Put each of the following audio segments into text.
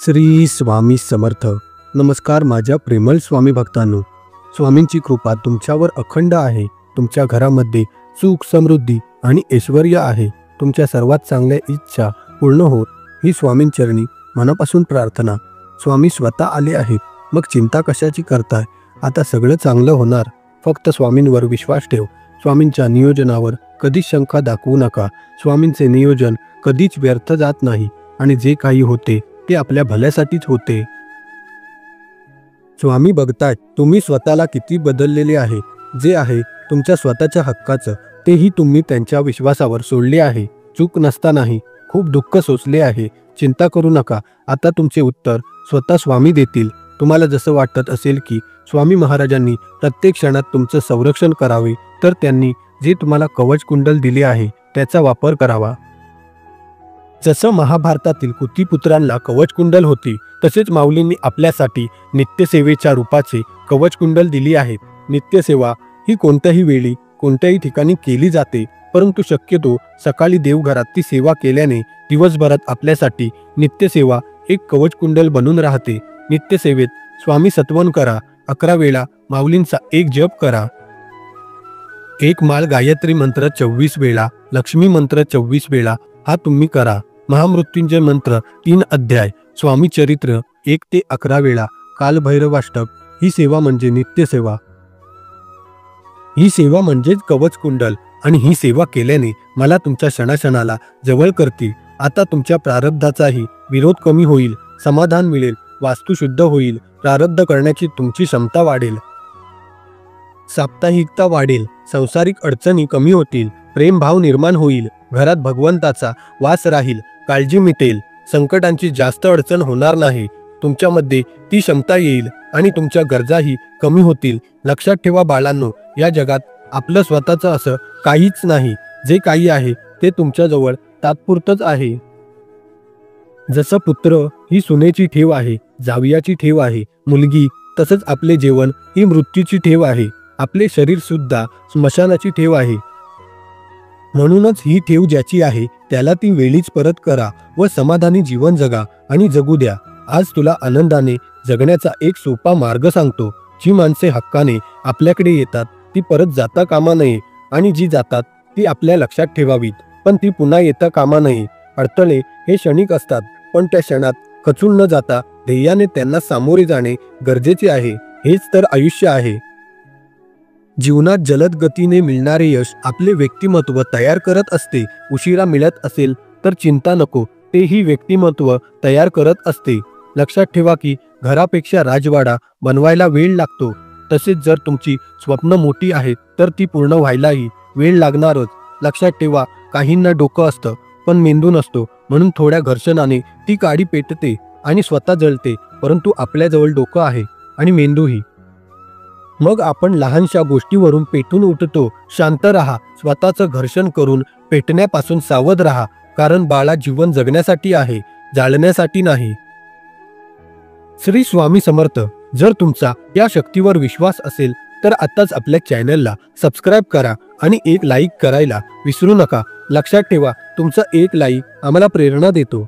श्री स्वामी समर्थ. नमस्कार माझ्या प्रेमळ स्वामी भक्तांनो. स्वामींची कृपा तुमच्यावर अखंड आहे. तुमच्या घरामध्ये सुख, समृद्धी आणि ऐश्वर्य आहे. तुमच्या सर्वात चांगल्या इच्छा पूर्ण होत ही स्वामींचरणी मनापासून प्रार्थना. स्वामी स्वतः आले आहेत. मग चिंता कशाची करताय? आता सगळं चांगलं होणार. फक्त स्वामींवर विश्वास ठेव. स्वामींच्या नियोजनावर कधीच शंका दाखवू नका. स्वामींचे नियोजन कधीच व्यर्थ जात नाही आणि जे काही होते ते आपल्या भल्यासाठीच होते. स्वामी बघतायत तुम्ही स्वतःला किती बदललेले आहे. जे आहे तुमच्या स्वतःच्या हक्काचं तेही तुम्ही त्यांच्या विश्वासावर सोडले आहे. चूक नसतानाही खूप दुःख सोसले आहे. चिंता करू नका. आता तुमचे उत्तर स्वतः स्वामी देतील. तुम्हाला जसं वाटत असेल की स्वामी महाराजांनी प्रत्येक क्षणात तुमचं संरक्षण करावे, तर त्यांनी जे तुम्हाला कवच कुंडल दिले आहे त्याचा वापर करावा. जसं महाभारतातील कुंतीपुत्रांना कवच कुंडल होती, तसेच माऊलींनी आपल्यासाठी नित्यसेवेच्या रूपाचे कवच कुंडल दिली आहेत. नित्यसेवा ही कोणत्याही वेळी कोणत्याही ठिकाणी केली जाते, परंतु शक्यतो सकाळी देवघरात ती सेवा केल्याने दिवसभरात आपल्यासाठी नित्यसेवा एक कवच कुंडल बनून राहते. नित्यसेवेत स्वामी सत्वन करा. 11 वेळा माऊलींचा एक जप करा. एक माळ गायत्री मंत्र 24 वेळा, लक्ष्मी मंत्र 24 वेळा हा तुम्ही करा. महामृत्युंजय मंत्र 3 अध्याय, स्वामी चरित्र 1 ते 11 वेळा, कालभैरवाष्टक ही सेवा म्हणजे नित्यसेवा. ही सेवा म्हणजेच कवच कुंडल आणि ही सेवा केल्याने मला तुमच्या क्षणाक्षणाला जवळ करतील. आता तुमच्या प्रारब्धाचाही विरोध कमी होईल, समाधान मिळेल, वास्तू शुद्ध होईल, प्रारब्ध करण्याची तुमची क्षमता वाढेल, साप्ताहिकता वाढेल, संसारिक अडचणी कमी होतील, प्रेमभाव निर्माण होईल, घरात भगवंताचा वास राहील, काळजी मिटेल, संकटांची जास्त अडचण होणार नाही. तुमच्यामध्ये ती क्षमता येईल आणि तुमच्या गरजाही कमी होतील. लक्षात ठेवा बाळांनो, या जगात आपलं स्वतःचं असं काहीच नाही. जे काही आहे ते तुमच्याजवळ तात्पुरतंच आहे. जसं पुत्र ही सुनेची ठेव आहे, जावयाची ठेव आहे, मुलगी, तसंच आपले जेवण ही मृत्यूची ठेव आहे. आपले शरीर सुद्धा स्मशानाची ठेव आहे. म्हणूनच ही ठेव ज्याची आहे त्याला ती वेळीच परत करा व समाधानी जीवन जगा आणि जगू द्या. आज तुला आनंदाने जगण्याचा एक सोपा मार्ग सांगतो. जी माणसे हक्काने आपल्याकडे येतात ती परत जाता कामा नये आणि जी जातात ती आपल्या लक्षात ठेवावीत, पण ती पुन्हा येता कामा नये. अडथळे हे क्षणिक असतात, पण त्या क्षणात खचून न जाता ध्येयाने त्यांना सामोरे जाणे गरजेचे आहे. हेच तर आयुष्य आहे. जीवनात जलद गतीने मिळणारे यश आपले व्यक्तिमत्व तयार करत असते. उशिरा मिळत असेल तर चिंता नको, तेही व्यक्तिमत्व तयार करत असते. लक्षात ठेवा की घरापेक्षा राजवाडा बनवायला वेळ लागतो, तसेच जर तुमची स्वप्न मोठी आहेत तर ती पूर्ण व्हायलाही वेळ लागणारच. लक्षात ठेवा, काहींना डोकं असतं पण मेंदू नसतो, म्हणून थोड्या घर्षणाने ती काडी पेटते आणि स्वतः जळते. परंतु आपल्याजवळ डोकं आहे आणि मेंदूही. मग आपण लहानशा गोष्टीवरून पेटून उठतो. शांत राहा. स्वतःचं घर्षण करून पेटण्यापासून सावध राहा, कारण बाळा जीवन जगण्यासाठी आहे, जाळण्यासाठी नाही. श्री स्वामी समर्थ. जर तुमचा या शक्तीवर विश्वास असेल तर आताच आपल्या चॅनलला सबस्क्राईब करा आणि एक लाईक करायला विसरू नका. लक्षात ठेवा, तुमचा एक लाईक आम्हाला प्रेरणा देतो.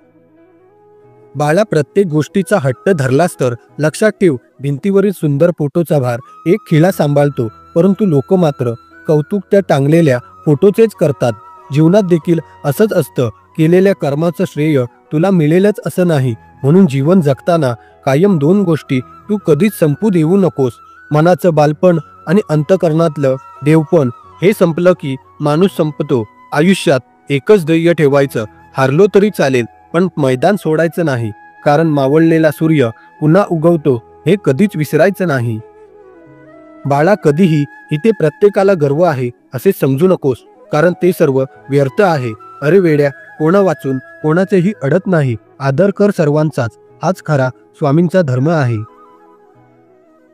बाळा, प्रत्येक गोष्टीचा हट्ट धरलास तर लक्षात ठेव, भिंतीवरील सुंदर फोटोचा भार एक खिळा सांभाळतो, परंतु लोक मात्र कौतुक त्या टांगलेल्या फोटोचेच करतात. जीवनात देखील असंच असतं. केलेल्या कर्माचं श्रेय तुला मिळेलच असं नाही. म्हणून जीवन जगताना कायम 2 गोष्टी तू कधीच संपू देऊ नकोस. मनाचं बालपण आणि अंतकरणातलं देवपण. हे संपलं की माणूस संपतो. आयुष्यात एकच ध्येय ठेवायचं, हारलो तरी चालेल पण मैदान सोडायचं नाही, कारण मावळलेला सूर्य पुन्हा उगवतो हे कधीच विसरायचं नाही. बाळा, कधीही इथे प्रत्येकाला गर्व आहे असे समजू नकोस, कारण ते सर्व व्यर्थ आहे. अरे वेड्या, कोणा वाचून कोणाचेही अडत नाही. आदर कर सर्वांचाच, हाच खरा स्वामींचा धर्म आहे.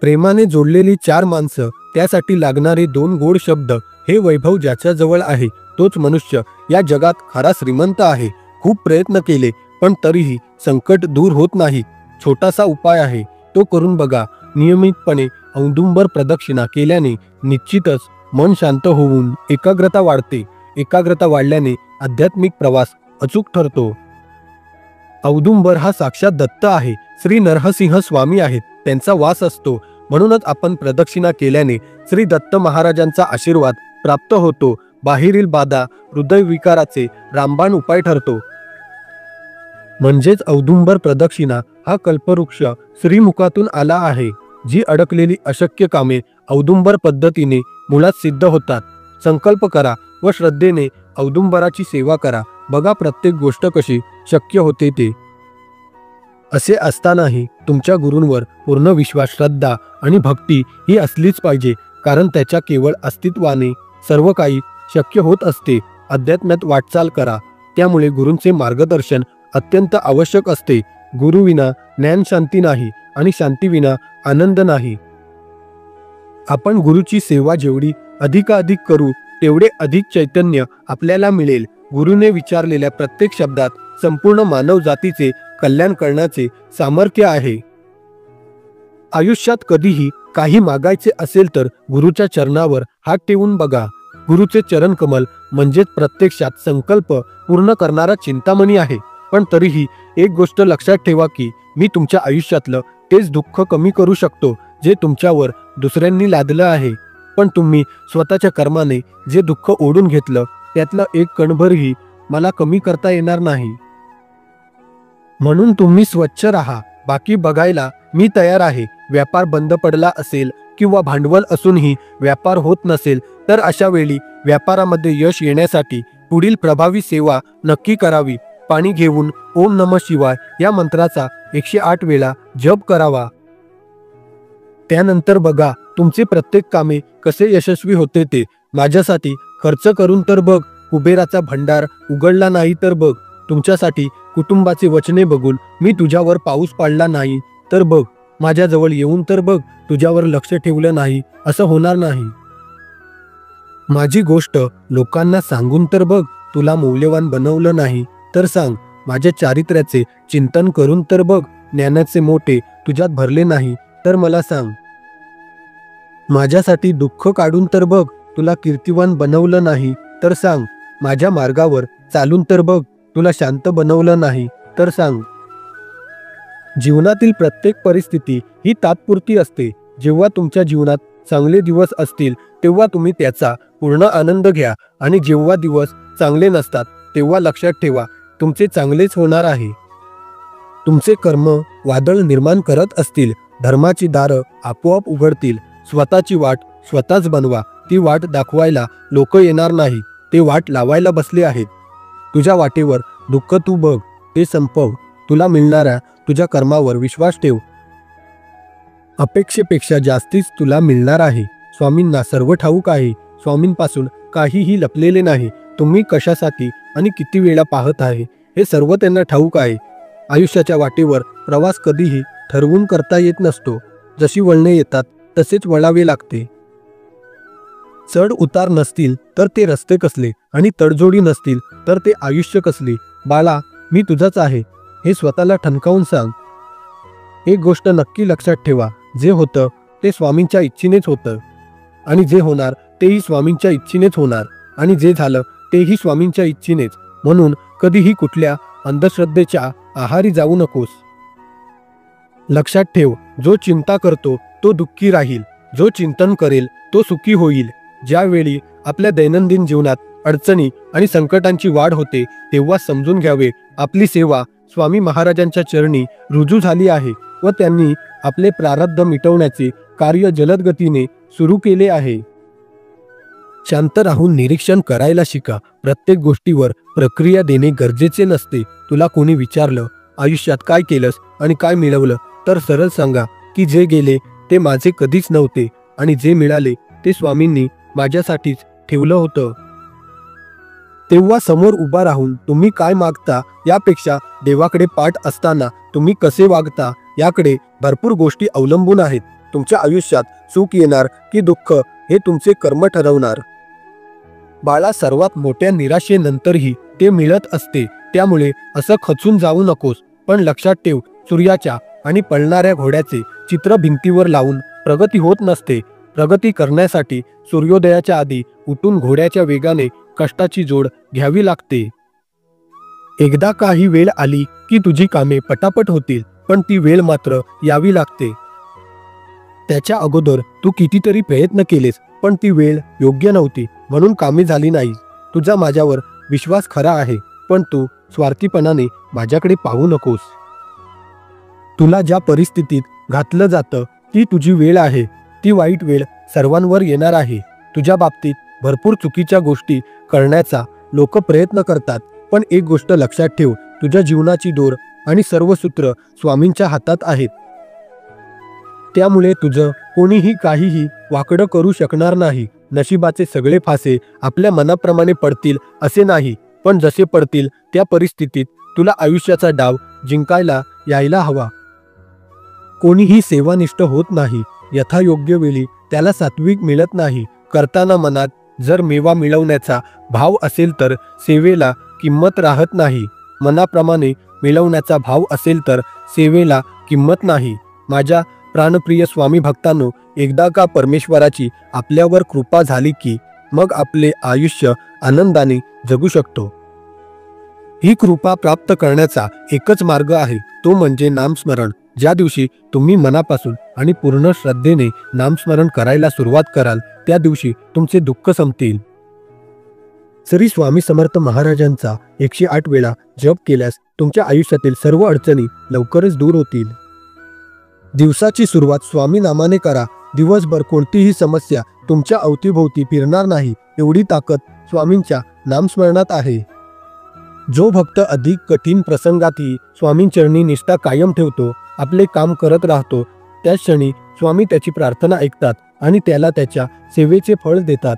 प्रेमाने जोडलेली 4 माणसं, त्यासाठी लागणारे 2 गोड शब्द. हे वैभव ज्याच्याजवळ आहे तोच मनुष्य या जगात खरा श्रीमंत आहे. खूप प्रयत्न केले पण तरीही संकट दूर होत नाही. छोटासा उपाय आहे, तो करून बघा. नियमितपणे औदुंबर प्रदक्षिणा केल्याने निश्चितच मन शांत होऊन एकाग्रता वाढते. एकाग्रता वाढल्याने आध्यात्मिक प्रवास अचूक ठरतो. औदुंबर हा साक्षात दत्त आहे, श्री नरसिंह स्वामी आहेत, त्यांचा वास असतो. म्हणूनच आपण प्रदक्षिणा केल्याने श्री दत्त महाराजांचा आशीर्वाद प्राप्त होतो. बाहेरील बाधा हृदयविकाराचे रामबाण उपाय ठरतो. म्हणजेच औदुंबर प्रदक्षिणा हा कल्पवृक्ष श्रीमुखातून आला आहे. जी अडकलेली अशक्य कामे औदुंबर पद्धतीने मुळात सिद्ध होतात. संकल्प करा व श्रद्धेने औदुंबराची सेवा करा. बघा प्रत्येक गोष्ट कशी शक्य होते ते. असे असतानाही तुमच्या गुरूंवर पूर्ण विश्वास, श्रद्धा आणि भक्ती ही असलीच पाहिजे, कारण त्याच्या केवळ अस्तित्वाने सर्व काही शक्य होत असते. अध्यात्मात वाटचाल करा, त्यामुळे गुरूंचे मार्गदर्शन अत्यंत आवश्यक असते. गुरुविना ज्ञान शांती नाही आणि शांतीविना आनंद नाही. आपण गुरुची सेवा जेवढी अधिकाधिक करू तेवढे अधिक चैतन्य आपल्याला मिळेल. गुरुने विचारलेल्या प्रत्येक शब्दात संपूर्ण मानव जातीचे कल्याण करण्याचे सामर्थ्य आहे. आयुष्यात कधीही काही मागायचे असेल तर गुरुच्या चरणावर हात ठेवून बघा. गुरुचे चरण कमल म्हणजेच प्रत्यक्षात संकल्प पूर्ण करणारा चिंतामणी आहे. पण तरीही एक गोष्ट लक्षात ठेवा की मी तुमच्या आयुष्यातलं तेच दुःख कमी करू शकतो जे तुमच्यावर दुसऱ्यांनी लादलं आहे. पण तुम्ही स्वतःच्या कर्माने जे दुःख ओढून घेतलं त्यातलं एक कणभरही मला कमी करता येणार नाही. म्हणून तुम्ही स्वच्छ राहा, बाकी बघायला मी तयार आहे. व्यापार बंद पडला असेल किंवा भांडवल असूनही व्यापार होत नसेल तर अशा वेळी व्यापारामध्ये यश येण्यासाठी पुढील प्रभावी सेवा नक्की करावी. पाणी घेऊन ओम नमः शिवाय या मंत्राचा 108 वेळा जप करावा. त्यानंतर बघा तुमचे प्रत्येक कामे कसे यशस्वी होते ते. माझ्यासाठी खर्च करून तर बघ, कुबेराचा भंडार उघडला नाही तर बघ. तुमच्यासाठी कुटुंबाचे वचने बघून मी तुझ्यावर पाऊस पाडला नाही तर बघ. माझ्याजवळ येऊन तर बघ, तुझ्यावर लक्ष ठेवलं नाही असं होणार नाही. माझी गोष्ट लोकांना सांगून तर बघ, तुला मौल्यवान बनवलं नाही तर सांग. माझ्या चारित्र्याचे चिंतन करून तर बघ, ज्ञानाचे मोठे तुझ्यात भरले नाही तर मला सांग. माझ्यासाठी दुःख काढून तर बघ, तुला कीर्तिवान बनवलं नाही तर सांग. माझ्या मार्गावर चालून तर बघ, तुला शांत बनवलं नाही तर सांग. जीवनातील प्रत्येक परिस्थिती ही तात्पुरती असते. जेव्हा तुमच्या जीवनात चांगले दिवस असतील तेव्हा तुम्ही त्याचा पूर्ण आनंद घ्या, आणि जेव्हा दिवस चांगले नसतात तेव्हा लक्षात ठेवा तुमचे चांगलेच होणार आहे. तुमचे कर्म वादळ निर्माण करत असतील, धर्माची दारं आपोआप उघडतील. स्वतःची वाट स्वतःच बनवा. ती वाट दाखवायला लोक येणार नाही, ते वाट लावायला बसले आहेत. तुझ्या वाटेवर दुःख तू बघ, ते संपव. तुला मिळणाऱ्या तुझ्या कर्मावर विश्वास ठेव. अपेक्षेपेक्षा जास्तीच तुला मिळणार आहे. स्वामींना सर्व ठाऊक आहे. स्वामींपासून काहीही लपलेले नाही. तुम्ही कशासाठी आणि किती वेळा पाहत आहे हे सर्व त्यांना ठाऊक आहे. आयुष्याच्या वाटेवर प्रवास कधीही ठरवून करता येत नसतो. जशी वळणे येतात तसेच वळावे लागते. चढ उतार नसतील तर ते रस्ते कसले, आणि तडजोडी नसतील तर ते आयुष्य कसले. बाळा, मी तुझाच आहे हे स्वतःला ठणकावून सांग. एक गोष्ट नक्की लक्षात ठेवा, जे होतं ते स्वामींच्या इच्छेनेच होतं, आणि जे होणार तेही स्वामींच्या इच्छेनेच होणार, आणि जे झालं तेही स्वामींच्या इच्छेनेच. म्हणून कधीही कुठल्या अंधश्रद्धेच्या आहारी जाऊ नकोस. लक्षात ठेव, जो चिंता करतो तो दुःखी राहील, जो चिंतन करेल तो सुखी होईल. ज्यावेळी आपल्या दैनंदिन जीवनात अडचणी आणि संकटांची वाढ होते तेव्हा समजून घ्यावे आपली सेवा स्वामी महाराजांच्या चरणी रुजू झाली आहे व त्यांनी आपले प्रारब्ध मिटवण्याचे कार्य जलद गतीने सुरू केले आहे. शांत राहून निरीक्षण करायला शिका. प्रत्येक गोष्टीवर प्रक्रिया देणे गरजेचे नसते. तुला कोणी विचारलं आयुष्यात काय केलंस आणि काय मिळवलं तर सरळ सांगा की जे गेले ते माझे कधीच नव्हते, आणि जे मिळाले ते स्वामींनी माझ्यासाठीच ठेवलं होतं. तेव्हा समोर उभा राहून तुम्ही काय मागता यापेक्षा देवाकडे पाठ असताना तुम्ही कसे वागता याकडे भरपूर गोष्टी अवलंबून आहेत. तुमच्या आयुष्यात सुख येणार की दुःख हे तुमचे कर्म ठरवणार. बाळा, सर्वात मोठ्या निराशेनंतरही ते मिळत असते, त्यामुळे असं खचून जाऊ नकोस. पण लक्षात ठेव, सूर्याच्या आणि पळणाऱ्या घोड्याचे चित्र भिंतीवर लावून प्रगती होत नसते. प्रगती करण्यासाठी सूर्योदयाच्या आधी उठून घोड्याच्या वेगाने कष्टाची जोड घ्यावी लागते. एकदा काही वेळ आली की तुझी कामे पटापट होतील, पण ती वेळ मात्र यावी लागते. त्याच्या अगोदर तू कितीतरी प्रयत्न केलेस, पण ती वेळ योग्य नव्हती म्हणून कामे झाली नाही. तुझा माझ्यावर विश्वास खरा आहे, पण तू स्वार्थीपणाने माझ्याकडे पाहू नकोस. तुला ज्या परिस्थितीत घातलं जातं ती तुझी वेळ आहे. ती वाईट वेळ सर्वांवर येणार आहे. तुझ्या बाबतीत भरपूर चुकीच्या गोष्टी करण्याचा लोक प्रयत्न करतात, पण एक गोष्ट लक्षात ठेव, तुझ्या जीवनाची दोर आणि सर्व सूत्र स्वामींच्या हातात आहेत. त्यामुळे तुझं कोणीही काहीही वाकडं करू शकणार नाही. नशिबाचे सगळे फासे आपल्या मनाप्रमाणे पडतील असे नाही, पण जसे पडतील त्या परिस्थितीत तुला आयुष्याचा डाव जिंकायला यायला हवा. कोणीही सेवानिष्ठ होत नाही. यथायोग्य वेळी त्याला सात्विक मिळत नाही. करताना मनात जर मेवा मिळवण्याचा भाव असेल तर सेवेला किंमत राहत नाही. मनाप्रमाणे मिळवण्याचा भाव असेल तर सेवेला किंमत नाही. माझ्या प्राणप्रिय स्वामी भक्तांनो, एकदा का परमेश्वराची आपल्यावर कृपा झाली की मग आपले आयुष्य आनंदाने जगू शकतो. ही कृपा प्राप्त करण्याचा एकच मार्ग आहे, तो म्हणजे नामस्मरण. ज्या दिवशी तुम्ही मनापासून आणि पूर्ण श्रद्धेने नामस्मरण करायला सुरुवात कराल त्या दिवशी तुमचे दुःख संपतील. श्री स्वामी समर्थ महाराजांचा 108 वेळा जप केल्यास तुमच्या आयुष्यातील सर्व अडचणी लवकरच दूर होतील. दिवसाची सुरुवात स्वामी नामाने करा. दिवसभर कोणतीही समस्या तुमच्या अवतीभोवती फिरणार नाही, एवढी ताकद स्वामींच्या नामस्मरणात आहे. जो भक्त अधिक कठीण प्रसंगातही स्वामींचरणी निष्ठा कायम ठेवतो, आपले काम करत राहतो, त्याच क्षणी स्वामी त्याची प्रार्थना ऐकतात आणि त्याला त्याच्या सेवेचे फळ देतात.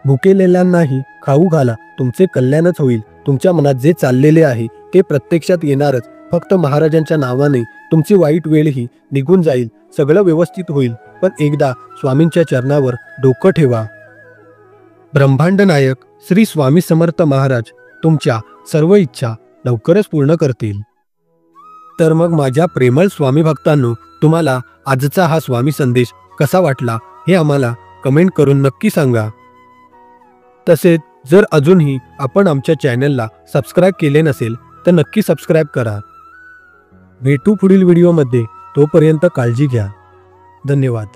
भुकेलेल्यांनाही खाऊ घाला, तुमचे कल्याणच होईल. तुमच्या मनात जे चाललेले आहे ते प्रत्यक्षात येणारच. फक्त महाराजांच्या नावाने तुमची वाईट वेळही निघून जाईल. सगळं व्यवस्थित होईल. पण एकदा स्वामींच्या चरणावर डोकं ठेवा. ब्रह्मांड नायक श्री स्वामी समर्थ महाराज तुमच्या सर्व इच्छा लवकरच पूर्ण करतील. तर मग माझ्या प्रेमळ स्वामी भक्तांनो, तुम्हाला आजचा हा स्वामी संदेश कसा वाटला हे आम्हाला कमेंट करून नक्की सांगा. तसेच जर अजूनही आपण आमच्या चॅनलला सबस्क्राईब केले नसेल तर नक्की सबस्क्राईब करा. भेटू पुढील व्हिडिओमध्ये. तोपर्यंत काळजी घ्या. धन्यवाद.